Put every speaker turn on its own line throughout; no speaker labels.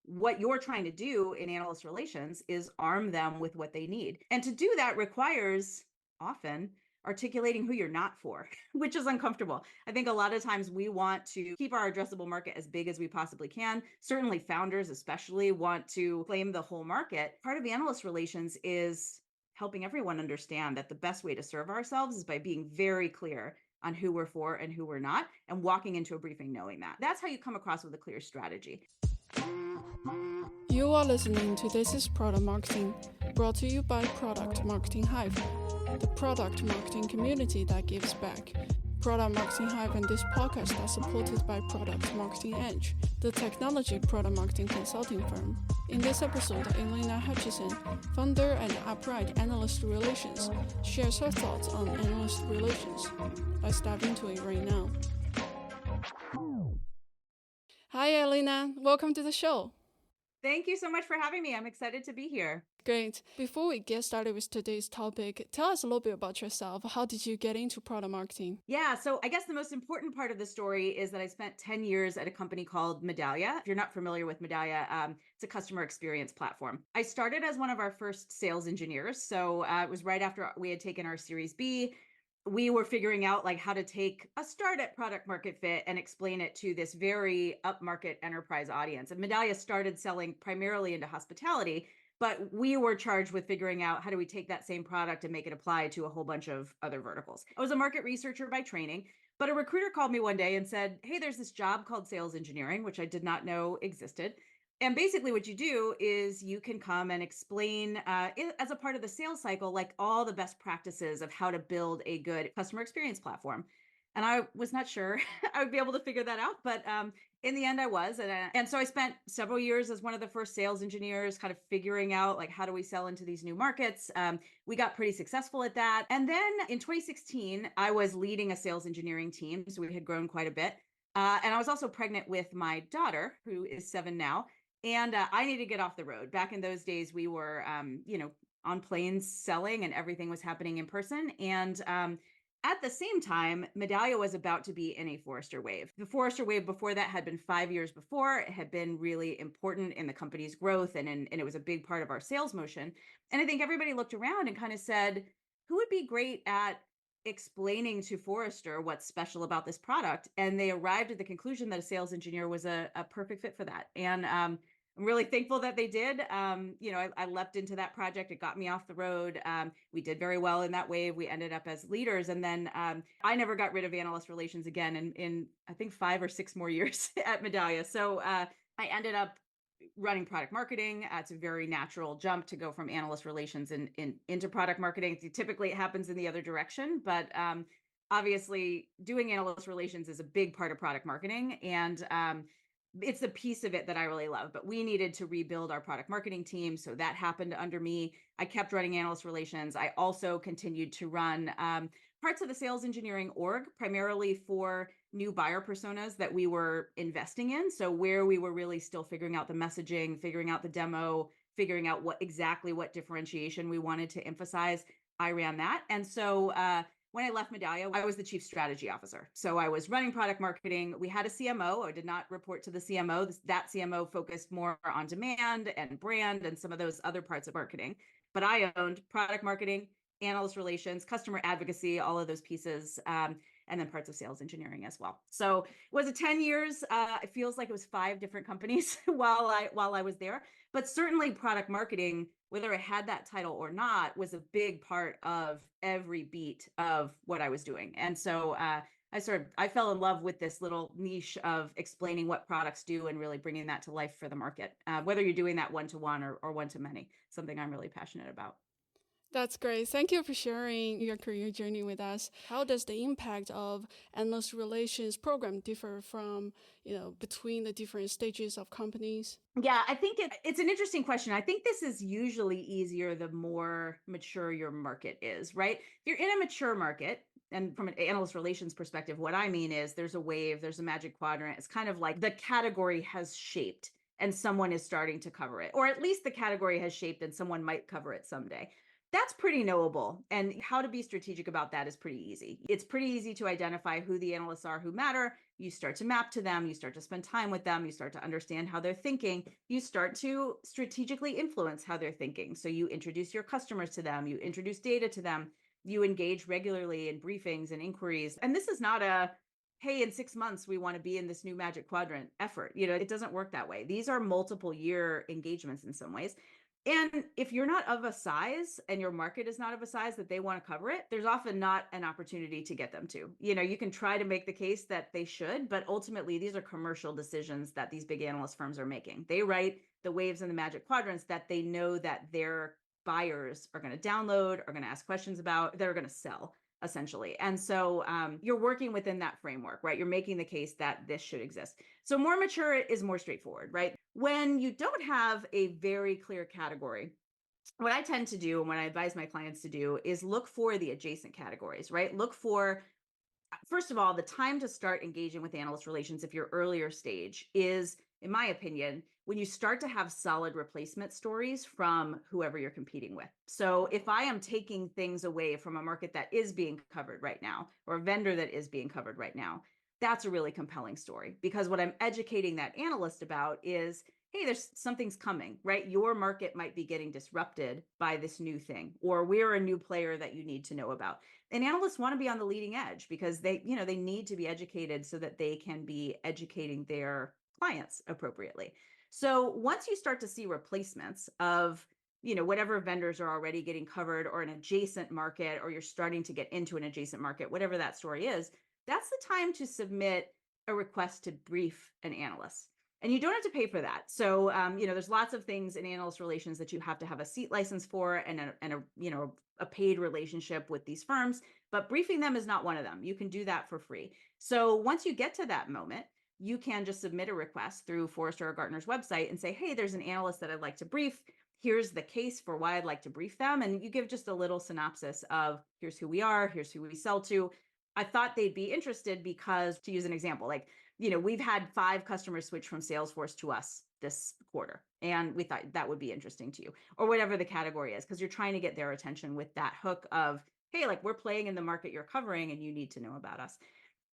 what you're trying to do in analyst relations is arm them with what they need. And to do that requires often articulating who you're not for, which is uncomfortable. I think a lot of times we want to keep our addressable market as big as we possibly can. Certainly founders especially want to claim the whole market. Part of the analyst relations is helping everyone understand that the best way to serve ourselves is by being very clear on who we're for and who we're not, and walking into a briefing knowing that. That's how you come across with a clear strategy.
You are listening to This is Product Marketing, brought to you by Product Marketing Hive, the product marketing community that gives back. Product Marketing Hive and this podcast are supported by Product Marketing Edge, the technology product marketing consulting firm. In this episode, Elena Hutchison, founder and Upright Analyst Relations, shares her thoughts on Analyst Relations. Let's dive into it right now. Hi, Elena. Welcome to the show.
Thank you so much for having me. I'm excited to be here.
Great. Before we get started with today's topic, tell us a little bit about yourself. How did you get into product marketing?
Yeah, so I guess the most important part of the story is that I spent 10 years at a company called Medallia. If you're not familiar with Medallia, it's a customer experience platform. I started as one of our first sales engineers. So it was right after we had taken our Series B. We were figuring out how to take a start at product market fit and explain it to this very upmarket enterprise audience. And Medallia started selling primarily into hospitality, but we were charged with figuring out how do we take that same product and make it apply to a whole bunch of other verticals. I was a market researcher by training, but a recruiter called me one day and said, hey, there's this job called sales engineering, which I did not know existed. And basically what you do is you can come and explain as a part of the sales cycle, all the best practices of how to build a good customer experience platform. And I was not sure I would be able to figure that out, but in the end I was. And so I spent several years as one of the first sales engineers, kind of figuring out how do we sell into these new markets. We got pretty successful at that. And then in 2016, I was leading a sales engineering team. So we had grown quite a bit. And I was also pregnant with my daughter, who is 7 now. And I needed to get off the road. Back in those days, we were, on planes selling and everything was happening in person. And at the same time, Medallia was about to be in a Forrester wave. The Forrester wave before that had been 5 years before. It had been really important in the company's growth and it was a big part of our sales motion. And I think everybody looked around and kind of said, who would be great at explaining to Forrester what's special about this product? And they arrived at the conclusion that a sales engineer was a perfect fit for that. And I'm really thankful that they did. I leapt into that project. It got me off the road. We did very well in that wave. We ended up as leaders. And then I never got rid of analyst relations again in I think 5 or 6 more years at Medallia. So I ended up running product marketing. It's a very natural jump to go from analyst relations into product marketing. Typically, it happens in the other direction, but obviously, doing analyst relations is a big part of product marketing, and it's the piece of it that I really love. But we needed to rebuild our product marketing team, so that happened under me. I kept running analyst relations. I also continued to run parts of the sales engineering org, primarily for new buyer personas that we were investing in. So where we were really still figuring out the messaging, figuring out the demo, figuring out what differentiation we wanted to emphasize, I ran that. And so when I left Medallia, I was the chief strategy officer. So I was running product marketing. We had a CMO. I did not report to the CMO. That CMO focused more on demand and brand and some of those other parts of marketing. But I owned product marketing, analyst relations, customer advocacy, all of those pieces, and then parts of sales engineering as well. So it was 10 years. It feels like it was 5 different companies while I was there. But certainly product marketing, whether it had that title or not, was a big part of every beat of what I was doing. And so I fell in love with this little niche of explaining what products do and really bringing that to life for the market, whether you're doing that one-to-one or one-to-many, something I'm really passionate about.
That's great. Thank you for sharing your career journey with us. How does the impact of analyst relations program differ from, between the different stages of companies?
Yeah, I think it's an interesting question. I think this is usually easier the more mature your market is, right? If you're in a mature market, and from an analyst relations perspective, what I mean is there's a wave, there's a magic quadrant. It's kind of like the category has shaped and someone is starting to cover it, or at least the category has shaped and someone might cover it someday. That's pretty knowable. And how to be strategic about that is pretty easy. It's pretty easy to identify who the analysts are who matter. You start to map to them, you start to spend time with them, you start to understand how they're thinking, you start to strategically influence how they're thinking. So you introduce your customers to them, you introduce data to them, you engage regularly in briefings and inquiries. And this is not a, hey, in 6 months, we want to be in this new magic quadrant effort. It doesn't work that way. These are multiple year engagements in some ways. And if you're not of a size and your market is not of a size that they want to cover it, there's often not an opportunity to get them to. You can try to make the case that they should, but ultimately these are commercial decisions that these big analyst firms are making. They write the waves and the magic quadrants that they know that their buyers are going to download, are going to ask questions about, they're going to sell essentially. And so you're working within that framework, right? You're making the case that this should exist. So more mature is more straightforward, right? When you don't have a very clear category, what I tend to do and what I advise my clients to do is look for the adjacent categories, right? Look for, first of all, the time to start engaging with analyst relations if you're earlier stage is, in my opinion, when you start to have solid replacement stories from whoever you're competing with. So if I am taking things away from a market that is being covered right now, or a vendor that is being covered right now, that's a really compelling story, because what I'm educating that analyst about is, hey, there's something's coming, right? Your market might be getting disrupted by this new thing, or we're a new player that you need to know about. And analysts want to be on the leading edge because they need to be educated so that they can be educating their clients appropriately. So once you start to see replacements of whatever vendors are already getting covered, or an adjacent market, or you're starting to get into an adjacent market, whatever that story is, that's the time to submit a request to brief an analyst. And you don't have to pay for that. So, there's lots of things in analyst relations that you have to have a seat license for, and a paid relationship with these firms, but briefing them is not one of them. You can do that for free. So once you get to that moment, you can just submit a request through Forrester or Gartner's website and say, hey, there's an analyst that I'd like to brief. Here's the case for why I'd like to brief them. And you give just a little synopsis of, here's who we are, here's who we sell to. I thought they'd be interested because, to use an example, like, we've had 5 customers switch from Salesforce to us this quarter, and we thought that would be interesting to you, or whatever the category is, because you're trying to get their attention with that hook of, hey, like, we're playing in the market you're covering and you need to know about us.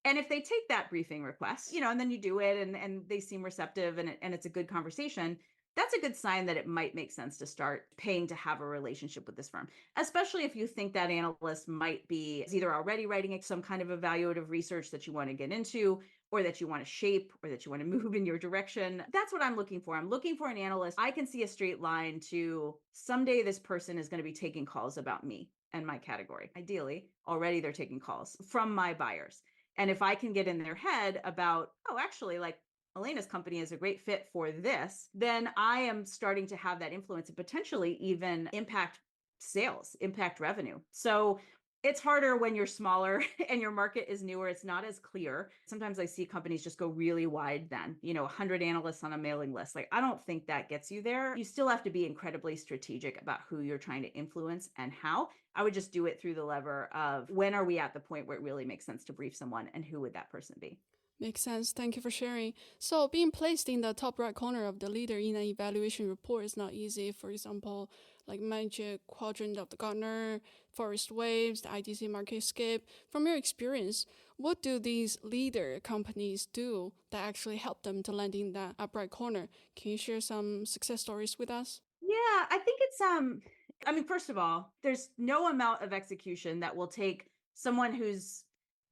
And if they take that briefing request, and then you do it, and they seem receptive, and it's a good conversation, that's a good sign that it might make sense to start paying to have a relationship with this firm, especially if you think that analyst might be either already writing some kind of evaluative research that you want to get into, or that you want to shape, or that you want to move in your direction. That's what I'm looking for. I'm looking for an analyst. I can see a straight line to, someday this person is going to be taking calls about me and my category. Ideally, already they're taking calls from my buyers. And if I can get in their head about, oh, actually, like, Elena's company is a great fit for this, then I am starting to have that influence and potentially even impact sales, impact revenue. So it's harder when you're smaller and your market is newer. It's not as clear. Sometimes I see companies just go really wide then, 100 analysts on a mailing list. Like, I don't think that gets you there. You still have to be incredibly strategic about who you're trying to influence and how. I would just do it through the lever of, when are we at the point where it really makes sense to brief someone, and who would that person be?
Makes sense. Thank you for sharing. So being placed in the top right corner of the leader in an evaluation report is not easy. For example, like Magic Quadrant of the Gartner, Forest Waves, the IDC MarketScape. From your experience, what do these leader companies do that actually help them to land in that upright corner? Can you share some success stories with us?
Yeah, I think it's first of all, there's no amount of execution that will take someone who's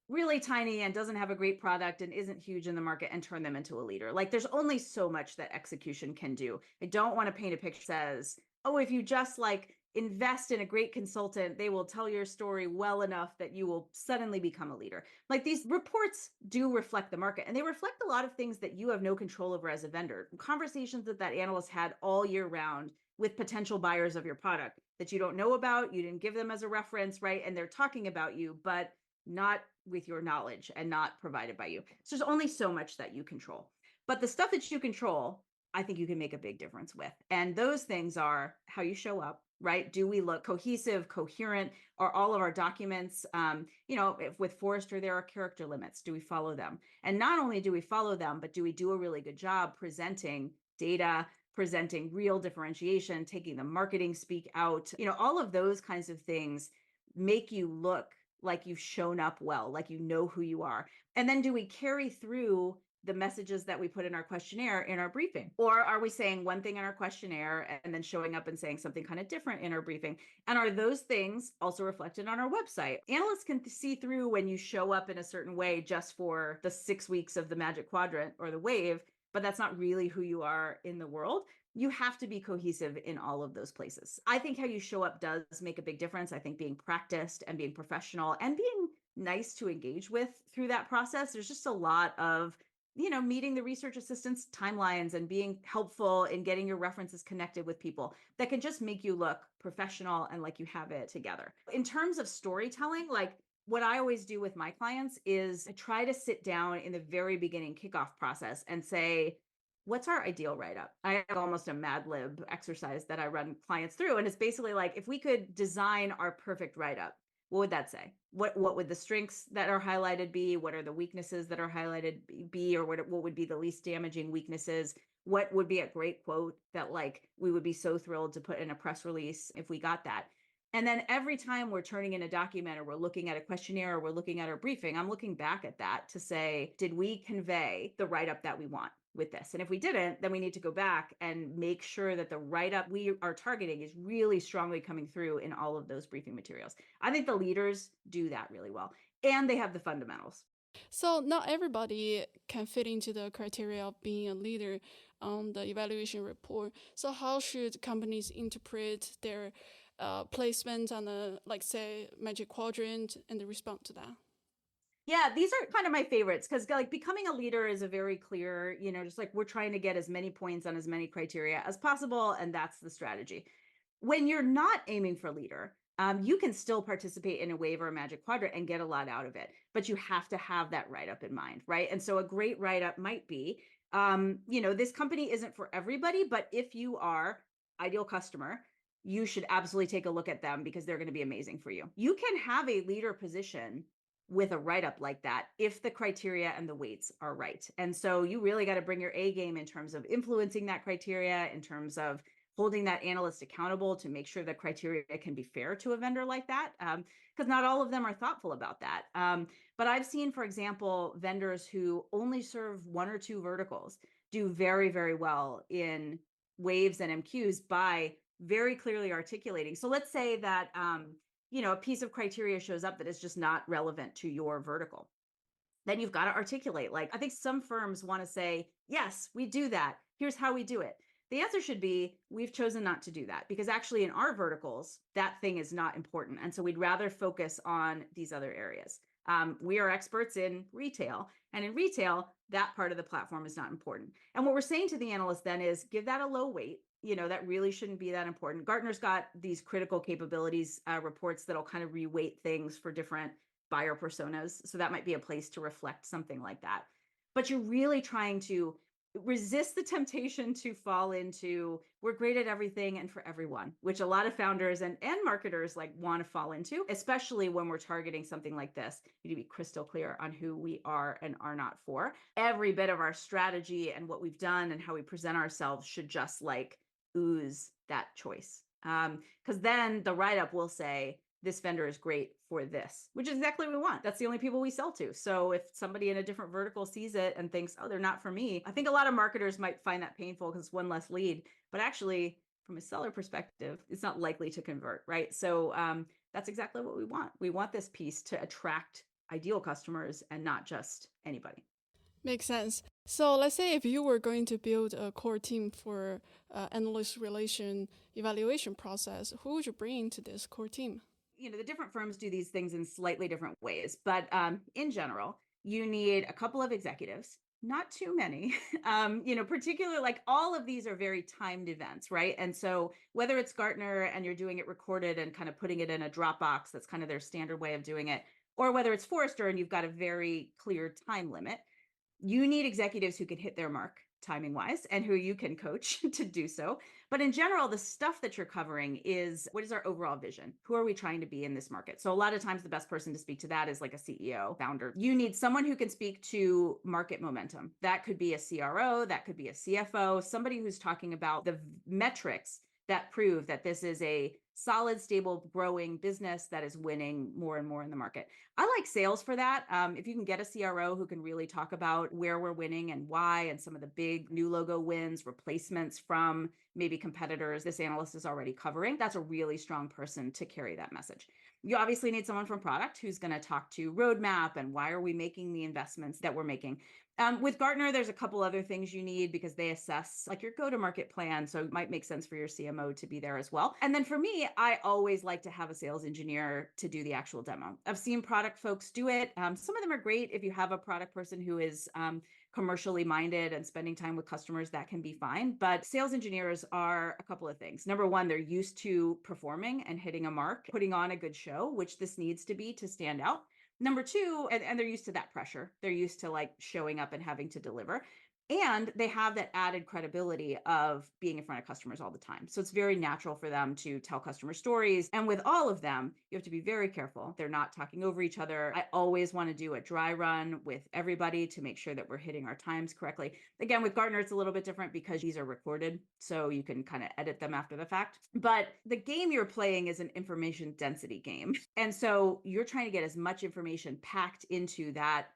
really tiny and doesn't have a great product and isn't huge in the market and turn them into a leader. Like, there's only so much that execution can do. I don't want to paint a picture that says, oh, if you just like invest in a great consultant, they will tell your story well enough that you will suddenly become a leader. Like, these reports do reflect the market, and they reflect a lot of things that you have no control over as a vendor. Conversations that analyst had all year round with potential buyers of your product that you don't know about, you didn't give them as a reference, right? And they're talking about you, but not with your knowledge and not provided by you. So there's only so much that you control. But the stuff that you control, I think you can make a big difference with. And those things are how you show up, right? Do we look cohesive, coherent? Are all of our documents, if with Forrester, there are character limits. Do we follow them? And not only do we follow them, but do we do a really good job presenting data, presenting real differentiation, taking the marketing speak out, all of those kinds of things make you look like you've shown up well, like you know who you are. And then do we carry through the messages that we put in our questionnaire in our briefing? Or are we saying one thing in our questionnaire and then showing up and saying something kind of different in our briefing? And are those things also reflected on our website? Analysts can see through when you show up in a certain way just for the 6 weeks of the Magic Quadrant or the wave, but that's not really who you are in the world. You have to be cohesive in all of those places. I think how you show up does make a big difference. I think being practiced and being professional and being nice to engage with through that process, there's just a lot of meeting the research assistants' timelines and being helpful in getting your references connected with people that can just make you look professional and like you have it together. In terms of storytelling, like what I always do with my clients is I try to sit down in the very beginning kickoff process and say, what's our ideal write-up? I have almost a Mad Lib exercise that I run clients through. And it's basically like, if we could design our perfect write-up, what would that say? What would the strengths that are highlighted be? What are the weaknesses that are highlighted be? Or what would be the least damaging weaknesses? What would be a great quote that like we would be so thrilled to put in a press release if we got that? And then every time we're turning in a document or we're looking at a questionnaire or we're looking at our briefing, I'm looking back at that to say, did we convey the write-up that we want with this? And if we didn't, then we need to go back and make sure that the write-up we are targeting is really strongly coming through in all of those briefing materials. I think the leaders do that really well, and they have the fundamentals.
So not everybody can fit into the criteria of being a leader on the evaluation report. So how should companies interpret their placement on the, like, say, Magic Quadrant and respond to that?
Yeah, these are kind of my favorites because like becoming a leader is a very clear, just like we're trying to get as many points on as many criteria as possible. And that's the strategy. When you're not aiming for leader, you can still participate in a wave or a Magic Quadrant and get a lot out of it, but you have to have that write-up in mind, right? And so a great write-up might be, this company isn't for everybody, but if you are ideal customer, you should absolutely take a look at them because they're going to be amazing for you. You can have a leader position with a write-up like that if the criteria and the weights are right. And so you really got to bring your A game in terms of influencing that criteria, in terms of holding that analyst accountable to make sure the criteria can be fair to a vendor like that, because not all of them are thoughtful about that. But I've seen, for example, vendors who only serve one or two verticals do very, very well in waves and MQs by very clearly articulating. So let's say that a piece of criteria shows up that is just not relevant to your vertical. Then you've got to articulate. Like, I think some firms want to say, yes, we do that. Here's how we do it. The answer should be, we've chosen not to do that because actually in our verticals, that thing is not important. And so we'd rather focus on these other areas. We are experts in retail, and in retail, that part of the platform is not important. And what we're saying to the analyst then is give that a low weight. That really shouldn't be that important. Gartner's got these critical capabilities reports that'll kind of reweight things for different buyer personas. So that might be a place to reflect something like that. But you're really trying to resist the temptation to fall into we're great at everything and for everyone, which a lot of founders and marketers like want to fall into, especially when we're targeting something like this. You need to be crystal clear on who we are and are not for. Every bit of our strategy and what we've done and how we present ourselves should just like ooze that choice. Because then the write-up will say, this vendor is great for this, which is exactly what we want. That's the only people we sell to. So if somebody in a different vertical sees it and thinks, oh, they're not for me, I think a lot of marketers might find that painful because it's one less lead. But actually, from a seller perspective, it's not likely to convert, right? So that's exactly what we want. We want this piece to attract ideal customers and not just anybody.
Makes sense. So let's say if you were going to build a core team for analyst relation evaluation process, who would you bring into this core team?
The different firms do these things in slightly different ways, but in general, you need a couple of executives, not too many, particularly like all of these are very timed events, right? And so whether it's Gartner and you're doing it recorded and kind of putting it in a Dropbox, that's kind of their standard way of doing it, or whether it's Forrester and you've got a very clear time limit, you need executives who can hit their mark timing wise and who you can coach to do so. But in general, the stuff that you're covering is what is our overall vision? Who are we trying to be in this market? So a lot of times the best person to speak to that is like a CEO, founder. You need someone who can speak to market momentum. That could be a CRO, that could be a CFO, somebody who's talking about the metrics that prove that this is a solid, stable, growing business that is winning more and more in the market. I like sales for that. If you can get a CRO who can really talk about where we're winning and why, and some of the big new logo wins, replacements from maybe competitors this analyst is already covering, that's a really strong person to carry that message. You obviously need someone from product who's going to talk to roadmap and why are we making the investments that we're making. With Gartner, there's a couple other things you need because they assess like your go-to-market plan. So it might make sense for your CMO to be there as well. And then for me, I always like to have a sales engineer to do the actual demo. I've seen product folks do it. Some of them are great. If you have a product person who is commercially minded and spending time with customers, that can be fine. But sales engineers are a couple of things. Number one, they're used to performing and hitting a mark, putting on a good show, which this needs to be to stand out. Number two, and they're used to that pressure. They're used to like showing up and having to deliver. And they have that added credibility of being in front of customers all the time. So it's very natural for them to tell customer stories. And with all of them, you have to be very careful. They're not talking over each other. I always want to do a dry run with everybody to make sure that we're hitting our times correctly. Again, with Gartner, it's a little bit different because these are recorded. So you can kind of edit them after the fact. But the game you're playing is an information density game. And so you're trying to get as much information packed into that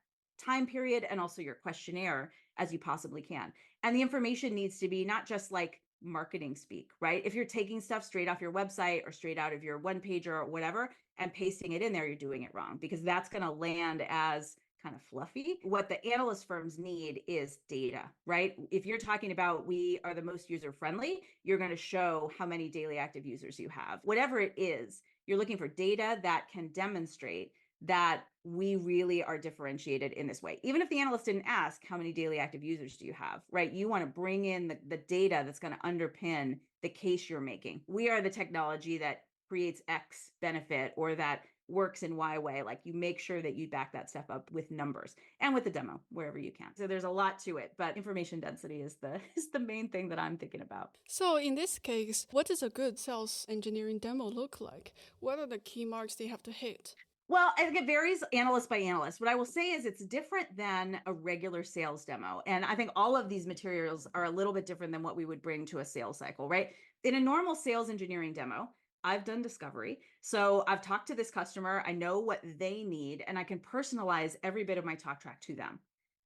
time period and also your questionnaire as you possibly can. And the information needs to be not just like marketing speak, right? If you're taking stuff straight off your website or straight out of your one pager or whatever and pasting it in there, you're doing it wrong because that's going to land as kind of fluffy. What the analyst firms need is data, right? If you're talking about we are the most user friendly, you're going to show how many daily active users you have. Whatever it is, you're looking for data that can demonstrate that we really are differentiated in this way. Even if the analyst didn't ask, how many daily active users do you have, right? You want to bring in the data that's going to underpin the case you're making. We are the technology that creates X benefit or that works in Y way. Like you make sure that you back that stuff up with numbers and with the demo wherever you can. So there's a lot to it, but information density is the main thing that I'm thinking about.
So in this case, what does a good sales engineering demo look like? What are the key marks they have to hit?
Well, I think it varies analyst by analyst. What I will say is it's different than a regular sales demo. And I think all of these materials are a little bit different than what we would bring to a sales cycle, right? In a normal sales engineering demo, I've done discovery. So I've talked to this customer, I know what they need, and I can personalize every bit of my talk track to them.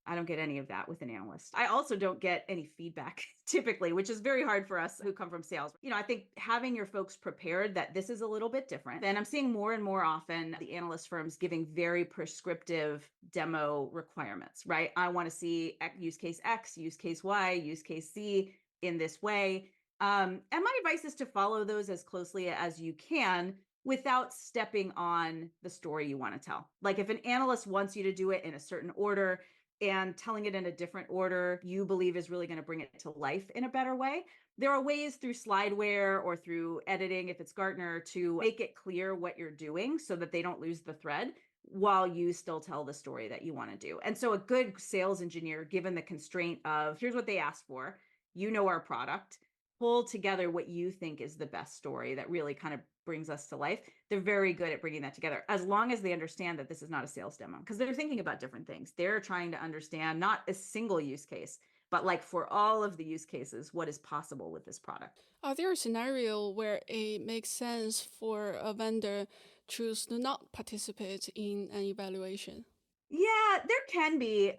I don't get any of that with an analyst. I also don't get any feedback typically, which is very hard for us who come from sales. I think having your folks prepared that this is a little bit different. And I'm seeing more and more often the analyst firms giving very prescriptive demo requirements, right? I want to see use case X, use case Y, use case Z in this way. And my advice is to follow those as closely as you can without stepping on the story you want to tell. Like if an analyst wants you to do it in a certain order, and telling it in a different order you believe is really going to bring it to life in a better way. There are ways through slideware or through editing, if it's Gartner, to make it clear what you're doing so that they don't lose the thread while you still tell the story that you want to do. And so a good sales engineer, given the constraint of here's what they asked for, our product, pull together what you think is the best story that really kind of brings us to life. They're very good at bringing that together as long as they understand that this is not a sales demo because they're thinking about different things. They're trying to understand not a single use case, but like for all of the use cases, what is possible with this product.
Are there a scenario where it makes sense for a vendor choose to not participate in an evaluation?
Yeah, there can be.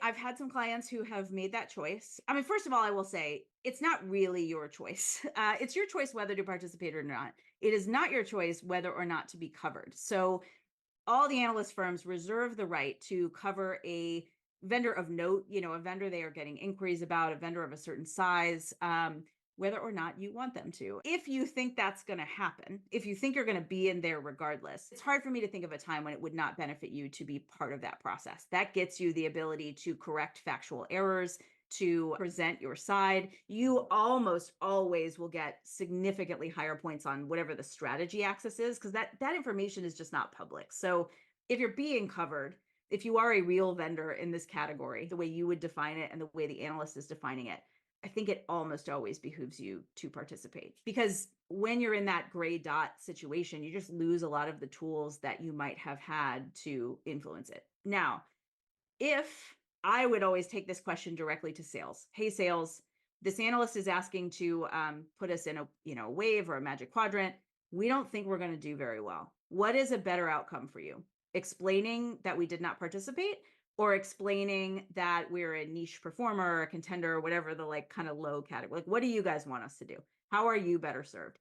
I've had some clients who have made that choice. I mean, first of all, I will say it's not really your choice. It's your choice whether to participate or not. It is not your choice whether or not to be covered. So all the analyst firms reserve the right to cover a vendor of note, a vendor they are getting inquiries about, a vendor of a certain size, whether or not you want them to. If you think that's going to happen, if you think you're going to be in there regardless, it's hard for me to think of a time when it would not benefit you to be part of that process. That gets you the ability to correct factual errors, to present your side. You almost always will get significantly higher points on whatever the strategy axis is, because that information is just not public. So if you're being covered, if you are a real vendor in this category, the way you would define it and the way the analyst is defining it, I think it almost always behooves you to participate, because when you're in that gray dot situation, you just lose a lot of the tools that you might have had to influence it. Now, if I would always take this question directly to sales. Hey, sales, this analyst is asking to put us in a wave or a magic quadrant. We don't think we're going to do very well. What is a better outcome for you? Explaining that we did not participate, or explaining that we're a niche performer or a contender or whatever the like kind of low category? Like, what do you guys want us to do? How are you better served?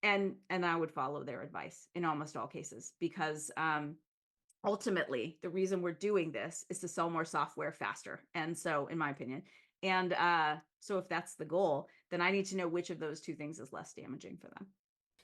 And I would follow their advice in almost all cases, because ultimately the reason we're doing this is to sell more software faster. And so, in my opinion, and so if that's the goal, then I need to know which of those two things is less damaging for them.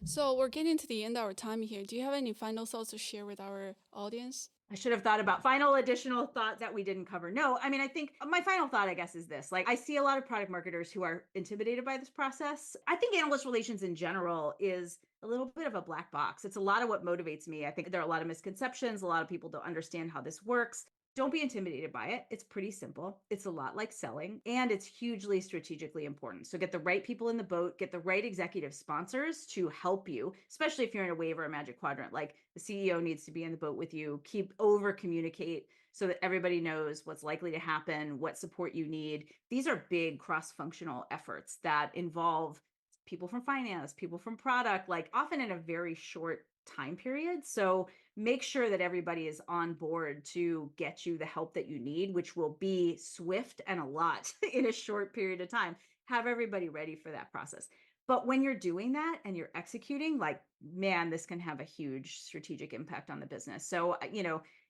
So we're getting to the end of our time here. Do you have any final thoughts to share with our audience?
I should have thought about final additional thought that we didn't cover. No, I mean, I think my final thought, I guess, is this. Like, I see a lot of product marketers who are intimidated by this process. I think analyst relations in general is a little bit of a black box. It's a lot of what motivates me. I think there are a lot of misconceptions. A lot of people don't understand how this works. Don't be intimidated by it. It's pretty simple. It's a lot like selling, and it's hugely strategically important. So get the right people in the boat, get the right executive sponsors to help you, especially if you're in a wave or a magic quadrant. Like, the CEO needs to be in the boat with you. Keep over communicate so that everybody knows what's likely to happen, what support you need. These are big cross-functional efforts that involve people from finance, people from product, like often in a very short time period. So make sure that everybody is on board to get you the help that you need, which will be swift and a lot in a short period of time. Have everybody ready for that process. But when you're doing that and you're executing, like, man, this can have a huge strategic impact on the business. So,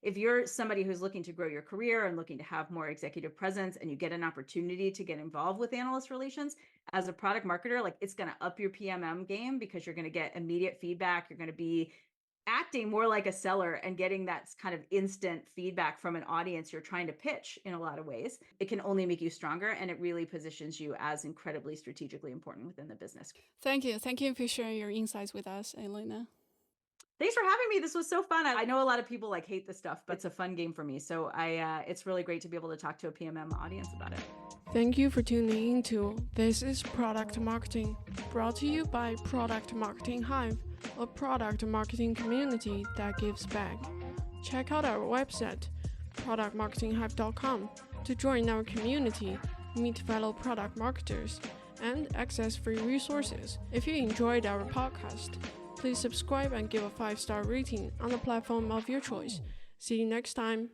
if you're somebody who's looking to grow your career and looking to have more executive presence, and you get an opportunity to get involved with analyst relations as a product marketer, like, it's going to up your PMM game, because you're going to get immediate feedback. You're going to be acting more like a seller and getting that kind of instant feedback from an audience you're trying to pitch in a lot of ways. It can only make you stronger, and it really positions you as incredibly strategically important within the business.
Thank you. Thank you for sharing your insights with us, Elena.
Thanks for having me. This was so fun. I know a lot of people hate this stuff, but it's a fun game for me. So it's really great to be able to talk to a PMM audience about it.
Thank you for tuning in to This is Product Marketing, brought to you by Product Marketing Hive, a product marketing community that gives back. Check out our website, productmarketinghive.com, to join our community, meet fellow product marketers, and access free resources. If you enjoyed our podcast, please subscribe and give a 5-star rating on the platform of your choice. See you next time.